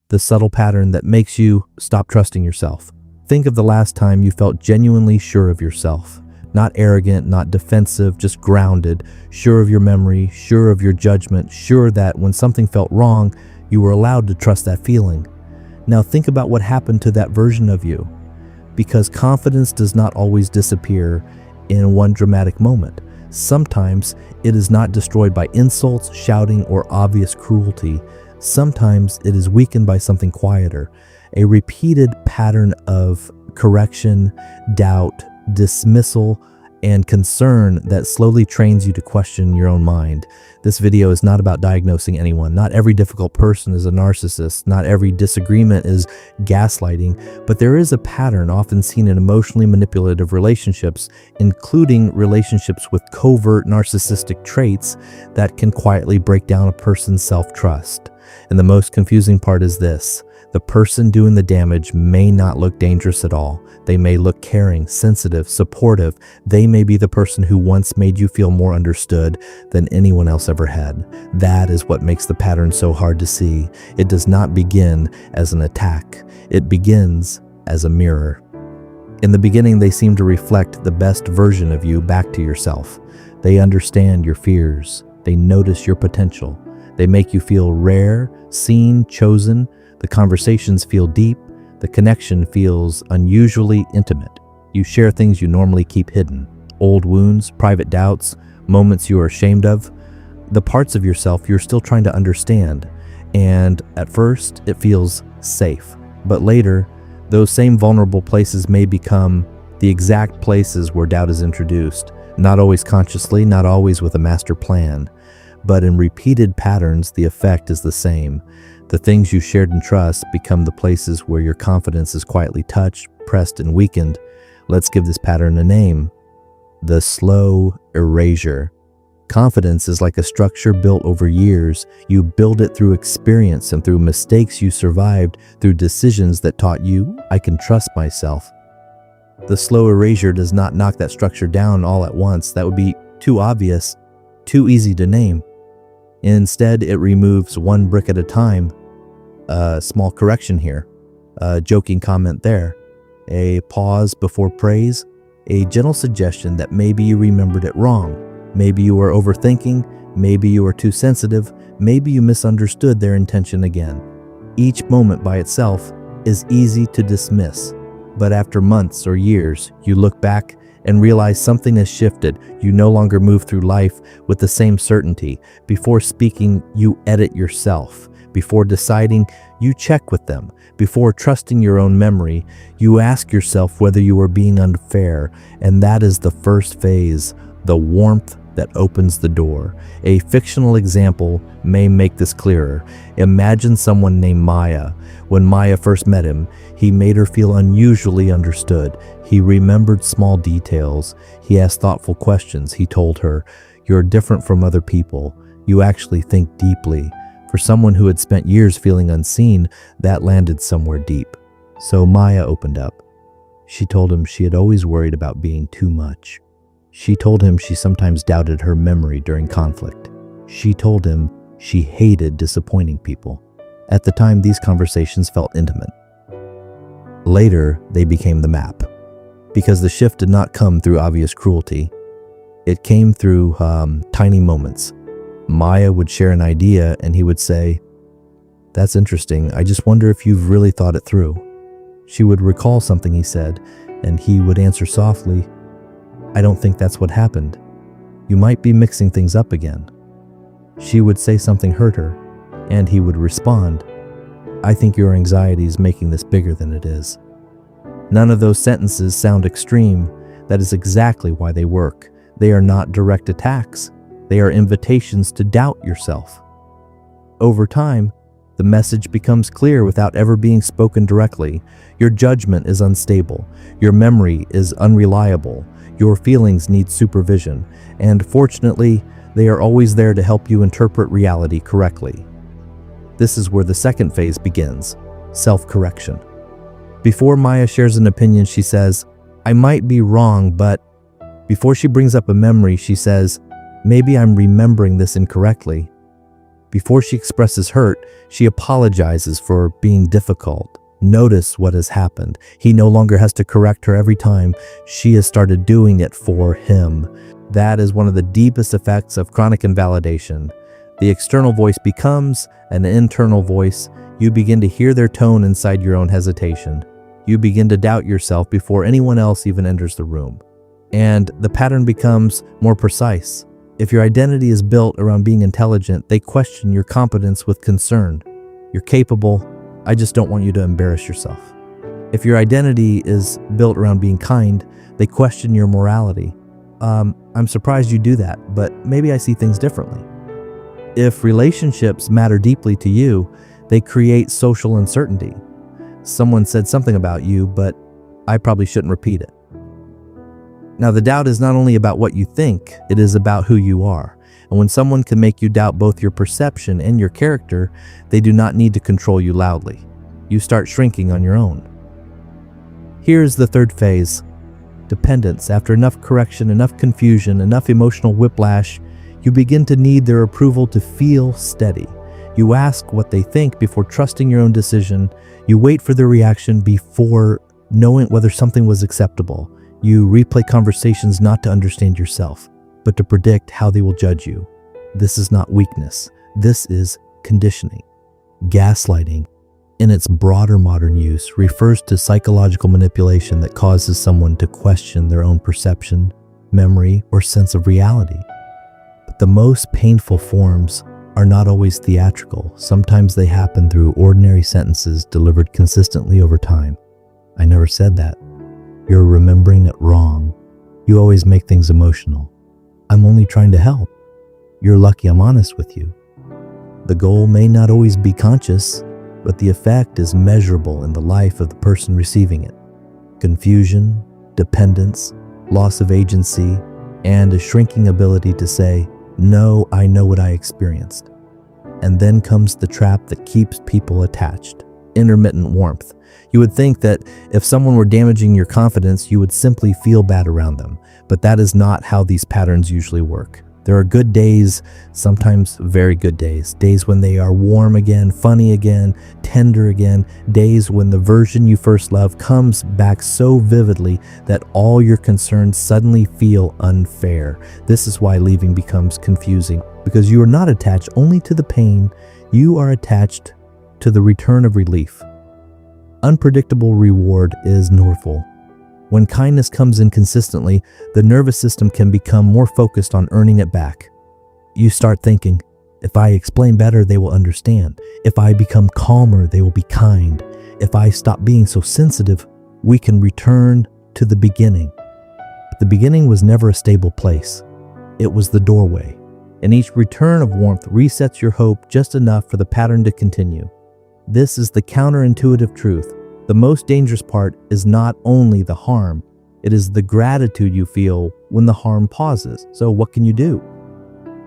the subtle pattern that makes you stop trusting yourself. Think of the last time you felt genuinely sure of yourself. Not arrogant, not defensive, just grounded, sure of your memory, sure of your judgment, sure that when something felt wrong, you were allowed to trust that feeling. Now think about what happened to that version of you. Because confidence does not always disappear in one dramatic moment. Sometimes it is not destroyed by insults, shouting, or obvious cruelty. Sometimes it is weakened by something quieter, a repeated pattern of correction, doubt, dismissal, and concern that slowly trains you to question your own mind. This video is not about diagnosing anyone. Not every difficult person is a narcissist. Not every disagreement is gaslighting, but there is a pattern often seen in emotionally manipulative relationships, including relationships with covert narcissistic traits that can quietly break down a person's self-trust. And the most confusing part is this: the person doing the damage may not look dangerous at all. They may look caring, sensitive, supportive. They may be the person who once made you feel more understood than anyone else ever had. That is what makes the pattern so hard to see. It does not begin as an attack. It begins as a mirror. In the beginning, they seem to reflect the best version of you back to yourself. They understand your fears. They notice your potential. They make you feel rare, seen, chosen. The conversations feel deep. The connection feels unusually intimate. You share things you normally keep hidden. Old wounds, private doubts, moments you are ashamed of. The parts of yourself you're still trying to understand. And at first, it feels safe. But later, those same vulnerable places may become the exact places where doubt is introduced. Not always consciously, not always with a master plan. But in repeated patterns, the effect is the same. The things you shared in trust become the places where your confidence is quietly touched, pressed, and weakened. Let's give this pattern a name: the slow erasure. Confidence is like a structure built over years. You build it through experience and through mistakes you survived, through decisions that taught you, I can trust myself. The slow erasure does not knock that structure down all at once. That would be too obvious, too easy to name. Instead, it removes one brick at a time. A small correction here, a joking comment there, a pause before praise, a gentle suggestion that maybe you remembered it wrong, maybe you were overthinking, maybe you were too sensitive, maybe you misunderstood their intention again. Each moment by itself is easy to dismiss, but after months or years, you look back and realize something has shifted. You no longer move through life with the same certainty. Before speaking, you edit yourself. Before deciding, you check with them. Before trusting your own memory, you ask yourself whether you are being unfair. And that is the first phase, the warmth that opens the door. A fictional example may make this clearer. Imagine someone named Maya. When Maya first met him, he made her feel unusually understood. He remembered small details. He asked thoughtful questions. He told her, "You're different from other people. You actually think deeply." For someone who had spent years feeling unseen, that landed somewhere deep. So Maya opened up. She told him she had always worried about being too much. She told him she sometimes doubted her memory during conflict. She told him she hated disappointing people. At the time, these conversations felt intimate. Later, they became the map. Because the shift did not come through obvious cruelty. It came through tiny moments. Maya would share an idea and he would say, "That's interesting. I just wonder if you've really thought it through." She would recall something he said and he would answer softly, "I don't think that's what happened. You might be mixing things up again." She would say something hurt her and he would respond, "I think your anxiety is making this bigger than it is." None of those sentences sound extreme. That is exactly why they work. They are not direct attacks. They are invitations to doubt yourself. Over time, the message becomes clear without ever being spoken directly. Your judgment is unstable. Your memory is unreliable. Your feelings need supervision. And fortunately, they are always there to help you interpret reality correctly. This is where the second phase begins, self-correction. Before Maya shares an opinion, she says, "I might be wrong, but..." Before she brings up a memory, she says, "Maybe I'm remembering this incorrectly." Before she expresses hurt, she apologizes for being difficult. Notice what has happened. He no longer has to correct her every time. She has started doing it for him. That is one of the deepest effects of chronic invalidation. The external voice becomes an internal voice. You begin to hear their tone inside your own hesitation. You begin to doubt yourself before anyone else even enters the room. And the pattern becomes more precise. If your identity is built around being intelligent, they question your competence with concern. You're capable, I just don't want you to embarrass yourself. If your identity is built around being kind, they question your morality. I'm surprised you do that, but maybe I see things differently. If relationships matter deeply to you, they create social uncertainty. Someone said something about you, but I probably shouldn't repeat it. Now, the doubt is not only about what you think, it is about who you are. And when someone can make you doubt both your perception and your character, they do not need to control you loudly. You start shrinking on your own. Here's the third phase. Dependence. After enough correction, enough confusion, enough emotional whiplash, you begin to need their approval to feel steady. You ask what they think before trusting your own decision. You wait for their reaction before knowing whether something was acceptable. You replay conversations not to understand yourself, but to predict how they will judge you. This is not weakness. This is conditioning. Gaslighting, in its broader modern use, refers to psychological manipulation that causes someone to question their own perception, memory, or sense of reality. But the most painful forms are not always theatrical. Sometimes they happen through ordinary sentences delivered consistently over time. I never said that. You're remembering it wrong. You always make things emotional. I'm only trying to help. You're lucky I'm honest with you. The goal may not always be conscious, but the effect is measurable in the life of the person receiving it. Confusion, dependence, loss of agency, and a shrinking ability to say, "No, I know what I experienced." And then comes the trap that keeps people attached. Intermittent warmth. You would think that if someone were damaging your confidence, you would simply feel bad around them. But that is not how these patterns usually work. There are good days, sometimes very good days. Days when they are warm again, funny again, tender again. Days when the version you first loved comes back so vividly that all your concerns suddenly feel unfair. This is why leaving becomes confusing, because you are not attached only to the pain, you are attached to the return of relief. Unpredictable reward is normal. When kindness comes in consistently, the nervous system can become more focused on earning it back. You start thinking, if I explain better, they will understand. If I become calmer, they will be kind. If I stop being so sensitive, we can return to the beginning. But the beginning was never a stable place. It was the doorway. And each return of warmth resets your hope just enough for the pattern to continue. This is the counterintuitive truth. The most dangerous part is not only the harm, it is the gratitude you feel when the harm pauses. So what can you do?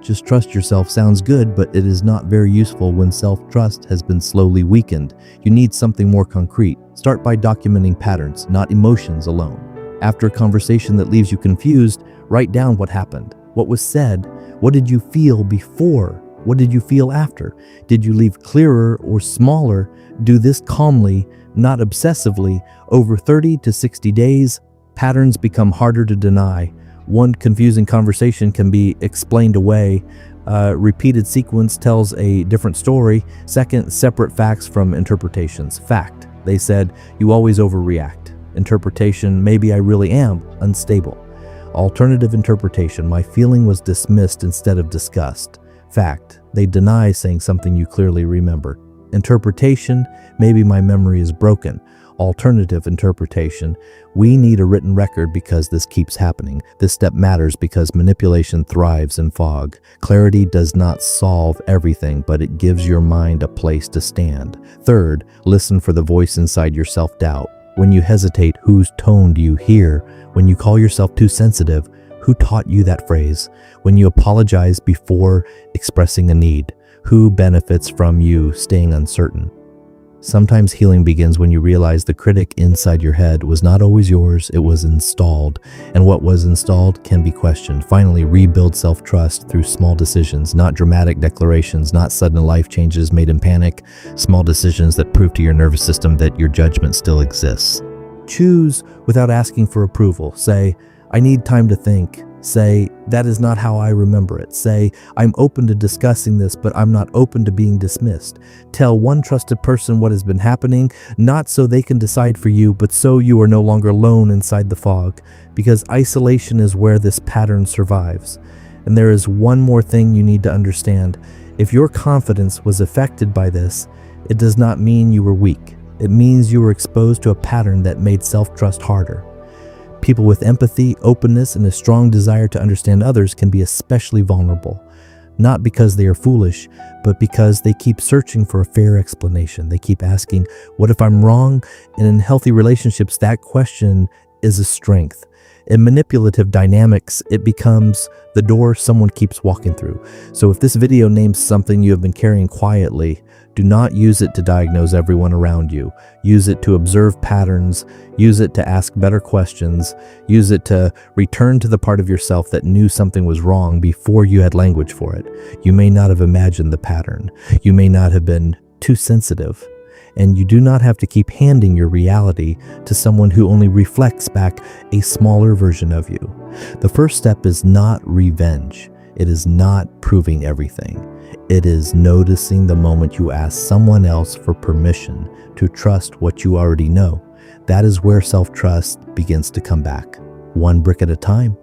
Just trust yourself sounds good, but it is not very useful when self-trust has been slowly weakened. You need something more concrete. Start by documenting patterns, not emotions alone. After a conversation that leaves you confused, write down what happened, what was said, what did you feel before, what did you feel after? Did you leave clearer or smaller? Do this calmly, not obsessively. Over 30 to 60 days, patterns become harder to deny. One confusing conversation can be explained away. Repeated sequence tells a different story. Second, separate facts from interpretations. Fact, they said, you always overreact. Interpretation, maybe I really am unstable. Alternative interpretation, my feeling was dismissed instead of discussed. Fact, they deny saying something you clearly remember. Interpretation, maybe my memory is broken. Alternative interpretation, we need a written record because this keeps happening. This step matters because manipulation thrives in fog. Clarity does not solve everything, but it gives your mind a place to stand. Third, listen for the voice inside your self-doubt. When you hesitate, whose tone do you hear? When you call yourself too sensitive, who taught you that phrase? When you apologize before expressing a need, who benefits from you staying uncertain? Sometimes healing begins when you realize the critic inside your head was not always yours, it was installed, and what was installed can be questioned. Finally, rebuild self-trust through small decisions, not dramatic declarations, not sudden life changes made in panic, small decisions that prove to your nervous system that your judgment still exists. Choose without asking for approval. Say, I need time to think. Say, that is not how I remember it. Say, I'm open to discussing this, but I'm not open to being dismissed. Tell one trusted person what has been happening, not so they can decide for you, but so you are no longer alone inside the fog, because isolation is where this pattern survives. And there is one more thing you need to understand. If your confidence was affected by this, it does not mean you were weak. It means you were exposed to a pattern that made self-trust harder. People with empathy, openness, and a strong desire to understand others can be especially vulnerable, not because they are foolish, but because they keep searching for a fair explanation. They keep asking, what if I'm wrong? And in healthy relationships, that question is a strength. In manipulative dynamics, it becomes the door someone keeps walking through. So if this video names something you have been carrying quietly, do not use it to diagnose everyone around you. Use it to observe patterns. Use it to ask better questions. Use it to return to the part of yourself that knew something was wrong before you had language for it. You may not have imagined the pattern. You may not have been too sensitive. And you do not have to keep handing your reality to someone who only reflects back a smaller version of you. The first step is not revenge. It is not proving everything. It is noticing the moment you ask someone else for permission to trust what you already know. That is where self-trust begins to come back, one brick at a time.